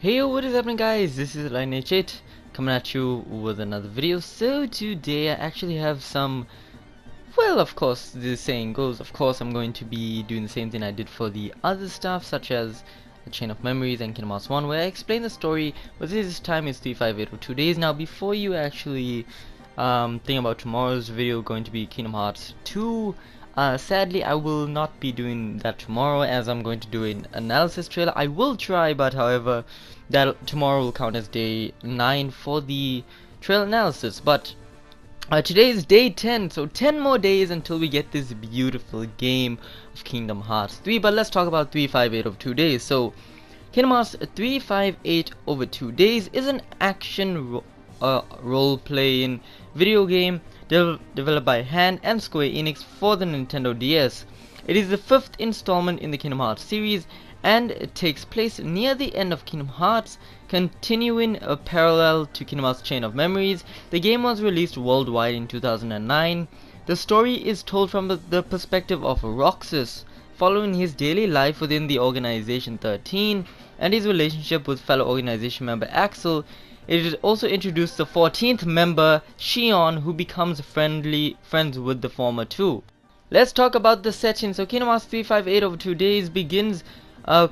Hey yo, what is happening guys? This is KH3 coming at you with another video. So today I actually have some, well, of course the saying goes, of course I'm going to be doing the same thing I did for the other stuff, such as a Chain of Memories and Kingdom Hearts 1, where I explain the story, but this time is 35802 days. Now before you actually think about tomorrow's video going to be Kingdom Hearts 2, sadly I will not be doing that tomorrow, as I'm going to do an analysis trailer. I will try, but however that tomorrow will count as day 9 for the trail analysis. But today is day 10, so 10 more days until we get this beautiful game of Kingdom Hearts 3. But let's talk about 358 of 2 days. So Kingdom Hearts 358 over 2 days is an action role-playing video game developed by Hand and Square Enix for the Nintendo DS. It is the 5th installment in the Kingdom Hearts series, and it takes place near the end of Kingdom Hearts, continuing a parallel to Kingdom Hearts Chain of Memories. The game was released worldwide in 2009. The story is told from the perspective of Roxas, following his daily life within the Organization 13 and his relationship with fellow organization member Axel. It also introduced the 14th member, Shion, who becomes friends with the former two. Let's talk about the setting. So Kingdom Hearts 358 over 2 days begins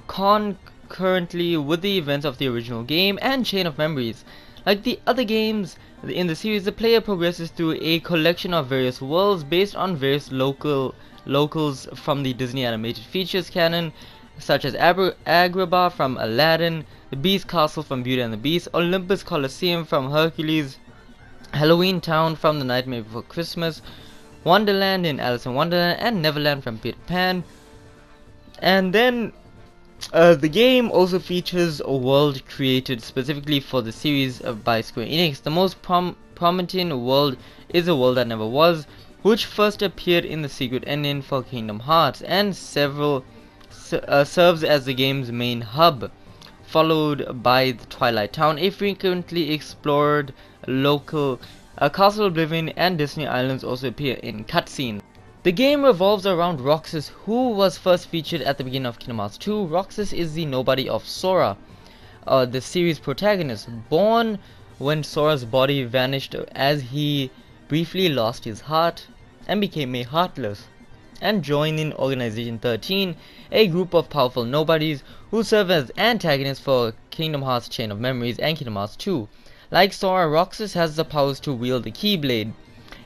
concurrently with the events of the original game and Chain of Memories. Like the other games in the series, the player progresses through a collection of various worlds based on various locals from the Disney animated features canon, such as Agrabah from Aladdin, the Beast Castle from Beauty and the Beast, Olympus Coliseum from Hercules, Halloween Town from The Nightmare Before Christmas, Wonderland in Alice in Wonderland, and Neverland from Peter Pan. And then the game also features a world created specifically for the series by Square Enix. The most prominent world is A World That Never Was, which first appeared in the secret ending for Kingdom Hearts and serves as the game's main hub, followed by the Twilight Town, a frequently explored local. Castle Oblivion and Disney Islands also appear in cutscenes. The game revolves around Roxas, who was first featured at the beginning of Kingdom Hearts 2. Roxas is the nobody of Sora, the series protagonist, born when Sora's body vanished as he briefly lost his heart and became a heartless, and joined in Organization 13, a group of powerful nobodies who serve as antagonists for Kingdom Hearts Chain of Memories and Kingdom Hearts 2. Like Sora, Roxas has the powers to wield the Keyblade,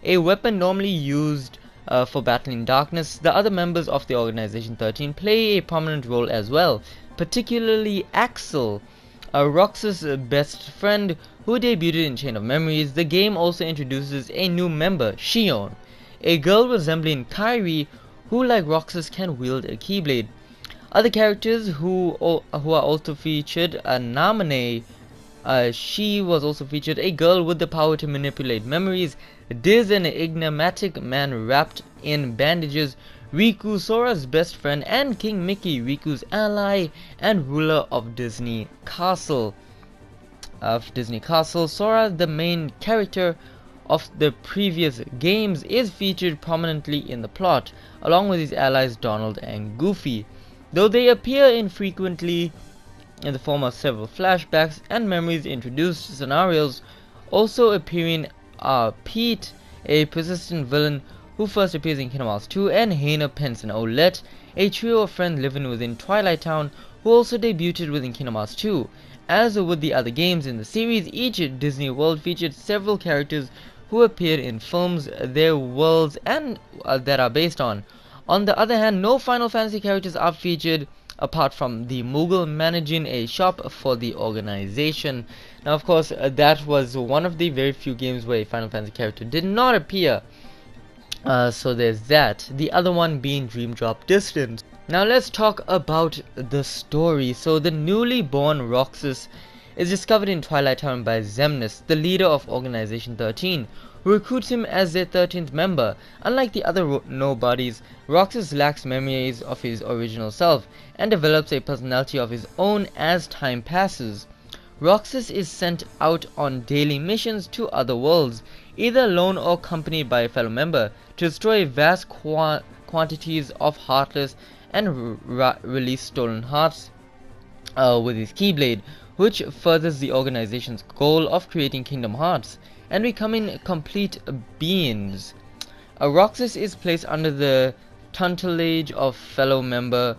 a weapon normally used for battling darkness. The other members of the Organization 13 play a prominent role as well, particularly Axel, Roxas' best friend who debuted in Chain of Memories. The game also introduces a new member, Shion, a girl resembling Kairi who, like Roxas, can wield a Keyblade. Other characters who are also featured are Namine. She was also featured, a girl with the power to manipulate memories. Diz, an enigmatic man wrapped in bandages. Riku, Sora's best friend, and King Mickey, Riku's ally and ruler of Disney Castle. Sora, the main character of the previous games, is featured prominently in the plot, along with his allies Donald and Goofy, though they appear infrequently in the form of several flashbacks and memories introduced scenarios. Also appearing are Pete, a persistent villain who first appears in Kingdom Hearts 2, and Haina, Pence, and Olette, a trio of friends living within Twilight Town who also debuted within Kingdom Hearts 2. As with the other games in the series, each Disney world featured several characters who appeared in films their worlds and that are based on. On the other hand, no Final Fantasy characters are featured, apart from the Moogle managing a shop for the organization. Now, of course, that was one of the very few games where a Final Fantasy character did not appear. So there's that. The other one being Dream Drop Distance. Now let's talk about the story. So the newly born Roxas is discovered in Twilight Town by Xemnas, the leader of Organization 13, who recruits him as their 13th member. Unlike the other nobodies, Roxas lacks memories of his original self and develops a personality of his own as time passes. Roxas is sent out on daily missions to other worlds, either alone or accompanied by a fellow member, to destroy vast quantities of heartless and release stolen hearts with his Keyblade, which furthers the organization's goal of creating Kingdom Hearts and becoming complete beings. Roxas is placed under the tutelage of fellow member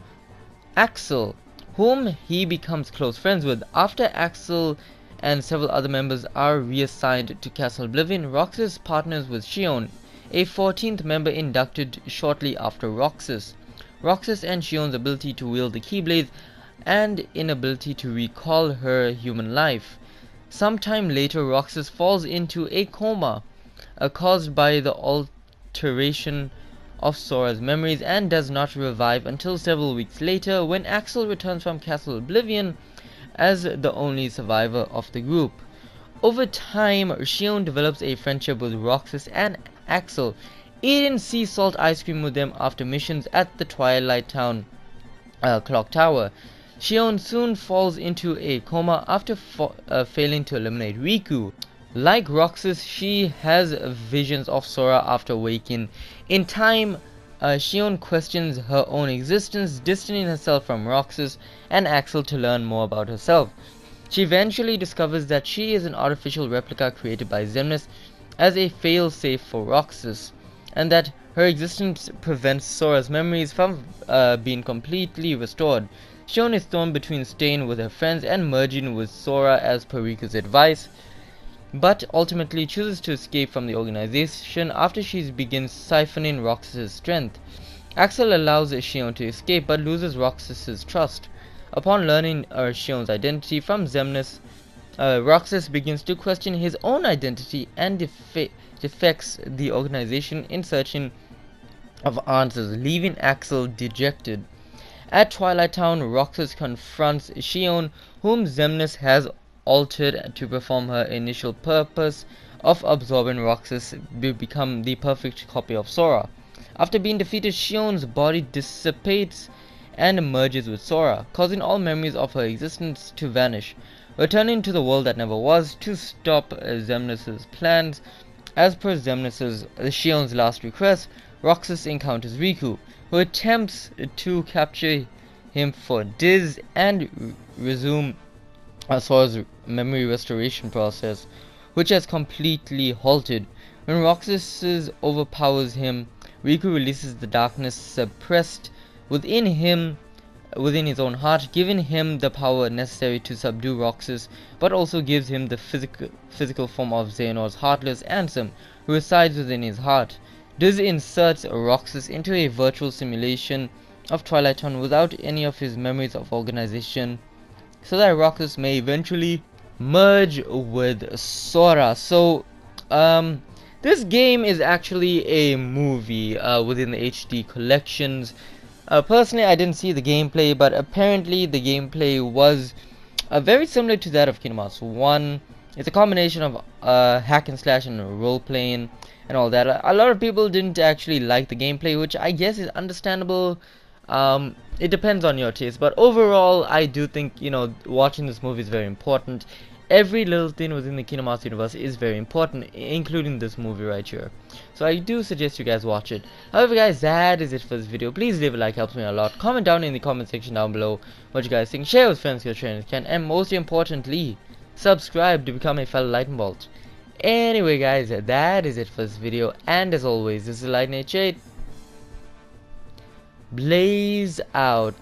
Axel, whom he becomes close friends with. After Axel and several other members are reassigned to Castle Oblivion, Roxas partners with Xion, a 14th member inducted shortly after Roxas. Roxas and Xion's ability to wield the Keyblades and inability to recall her human life. Sometime later, Roxas falls into a coma caused by the alteration of Sora's memories and does not revive until several weeks later when Axel returns from Castle Oblivion as the only survivor of the group. Over time, Xion develops a friendship with Roxas and Axel, eating sea salt ice cream with them after missions at the Twilight Town clock tower. Xion soon falls into a coma after failing to eliminate Riku. Like Roxas, she has visions of Sora after waking. In time, Xion questions her own existence, distancing herself from Roxas and Axel to learn more about herself. She eventually discovers that she is an artificial replica created by Xemnas as a fail-safe for Roxas, and that her existence prevents Sora's memories from being completely restored. Xion is torn between staying with her friends and merging with Sora as per Riku's advice, but ultimately chooses to escape from the organization after she begins siphoning Roxas' strength. Axel allows Xion to escape but loses Roxas' trust. Upon learning Xion's identity from Xemnas, Roxas begins to question his own identity and defects the organization in searching of answers, leaving Axel dejected. At Twilight Town, Roxas confronts Xion, whom Xemnas has altered to perform her initial purpose of absorbing Roxas to become the perfect copy of Sora. After being defeated, Xion's body dissipates and merges with Sora, causing all memories of her existence to vanish. Returning to the world that never was to stop Xemnas' plans, as per Xion's last request, Roxas encounters Riku, who attempts to capture him for Diz and resume Sora's memory restoration process, which has completely halted. When Roxas overpowers him, Riku releases the darkness suppressed within his own heart, giving him the power necessary to subdue Roxas, but also gives him the physical form of Xehanor's heartless Ansem, who resides within his heart. Diz inserts Roxas into a virtual simulation of Twilight Town without any of his memories of organization, so that Roxas may eventually merge with Sora. So, this game is actually a movie within the HD collections. Personally, I didn't see the gameplay, but apparently the gameplay was very similar to that of Kingdom Hearts 1. It's a combination of hack and slash and role playing and all that. A lot of people didn't actually like the gameplay, which I guess is understandable. It depends on your taste, but overall I do think, you know, watching this movie is very important. Every little thing within the Kingdom Hearts universe is very important, including this movie right here. So I do suggest you guys watch it. However guys, that is it for this video. Please leave a like, helps me a lot. Comment down in the comment section down below what you guys think. Share with friends, your friends can, and most importantly, subscribe to become a fellow Lightning Bolt. Anyway guys, that is it for this video, and as always, this is Lightning H8. Blaze out.